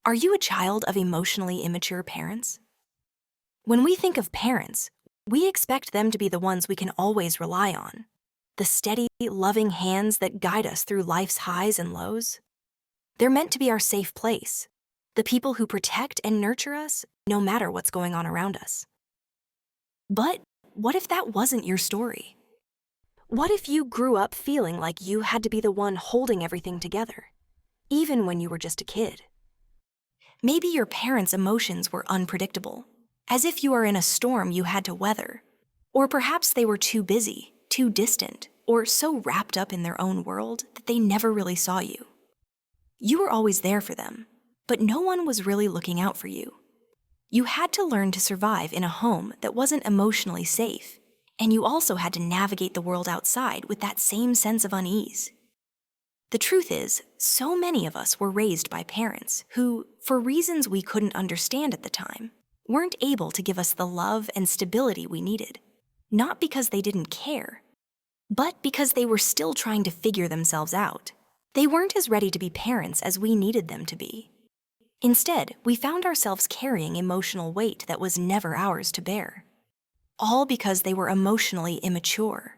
Are you a child of emotionally immature parents? When we think of parents, we expect them to be the ones we can always rely on, the steady, loving hands that guide us through life's highs and lows. They're meant to be our safe place, the people who protect and nurture us no matter what's going on around us. But what if that wasn't your story? What if you grew up feeling like you had to be the one holding everything together, even when you were just a kid? Maybe your parents' emotions were unpredictable, as if you are in a storm you had to weather. Or perhaps they were too busy, too distant, or so wrapped up in their own world that they never really saw you. You were always there for them, but no one was really looking out for you. You had to learn to survive in a home that wasn't emotionally safe, and you also had to navigate the world outside with that same sense of unease. The truth is, so many of us were raised by parents who, for reasons we couldn't understand at the time, weren't able to give us the love and stability we needed, not because they didn't care, but because they were still trying to figure themselves out. They weren't as ready to be parents as we needed them to be. Instead, we found ourselves carrying emotional weight that was never ours to bear, all because they were emotionally immature.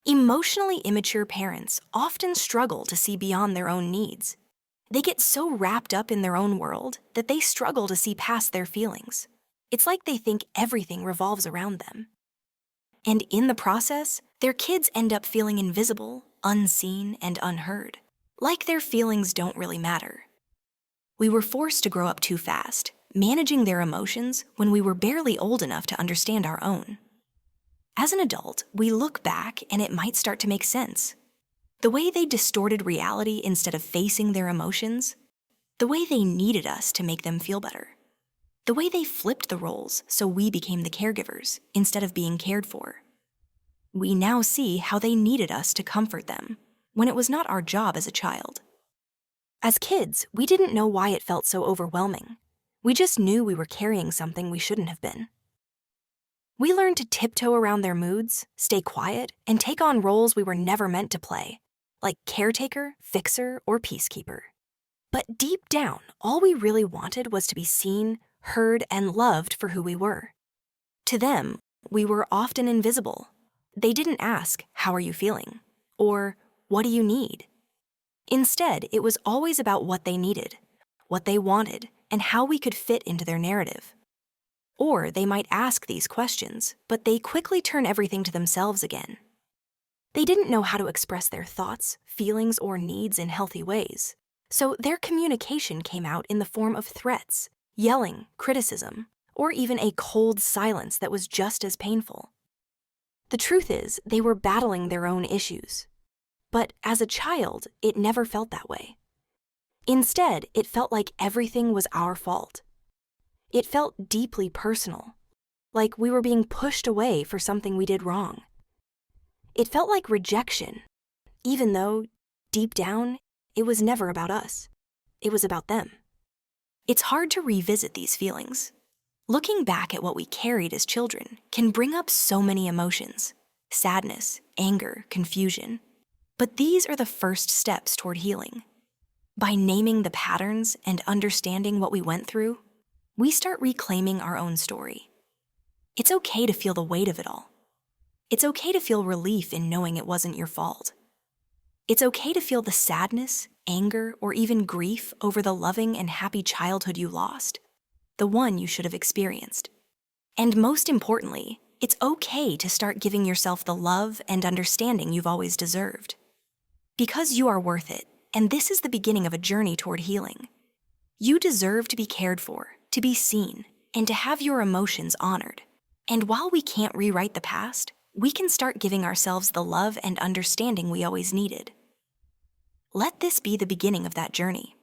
Emotionally immature parents often struggle to see beyond their own needs. They get so wrapped up in their own world that they struggle to see past their feelings. It's like they think everything revolves around them. And in the process, their kids end up feeling invisible, unseen, and unheard, like their feelings don't really matter. We were forced to grow up too fast, managing their emotions when we were barely old enough to understand our own. As an adult, we look back and it might start to make sense. The way they distorted reality instead of facing their emotions, the way they needed us to make them feel better, the way they flipped the roles so we became the caregivers instead of being cared for. We now see how they needed us to comfort them when it was not our job as a child. As kids, we didn't know why it felt so overwhelming. We just knew we were carrying something we shouldn't have been. We learned to tiptoe around their moods, stay quiet, and take on roles we were never meant to play, like caretaker, fixer, or peacekeeper. But deep down, all we really wanted was to be seen, heard, and loved for who we were. To them, we were often invisible. They didn't ask, "How are you feeling?" or "What do you need?" Instead, it was always about what they needed, what they wanted, and how we could fit into their narrative. Or they might ask these questions, but they quickly turn everything to themselves again. They didn't know how to express their thoughts, feelings, or needs in healthy ways, so their communication came out in the form of threats, yelling, criticism, or even a cold silence that was just as painful. The truth is, they were battling their own issues. But as a child, it never felt that way. Instead, it felt like everything was our fault. It felt deeply personal, like we were being pushed away for something we did wrong. It felt like rejection, even though, deep down, it was never about us. It was about them. It's hard to revisit these feelings. Looking back at what we carried as children can bring up so many emotions: sadness, anger, confusion. But these are the first steps toward healing. By naming the patterns and understanding what we went through, we start reclaiming our own story. It's okay to feel the weight of it all. It's okay to feel relief in knowing it wasn't your fault. It's okay to feel the sadness, anger, or even grief over the loving and happy childhood you lost, the one you should have experienced. And most importantly, it's okay to start giving yourself the love and understanding you've always deserved. Because you are worth it, and this is the beginning of a journey toward healing. You deserve to be cared for, to be seen, and to have your emotions honored. And while we can't rewrite the past, we can start giving ourselves the love and understanding we always needed. Let this be the beginning of that journey.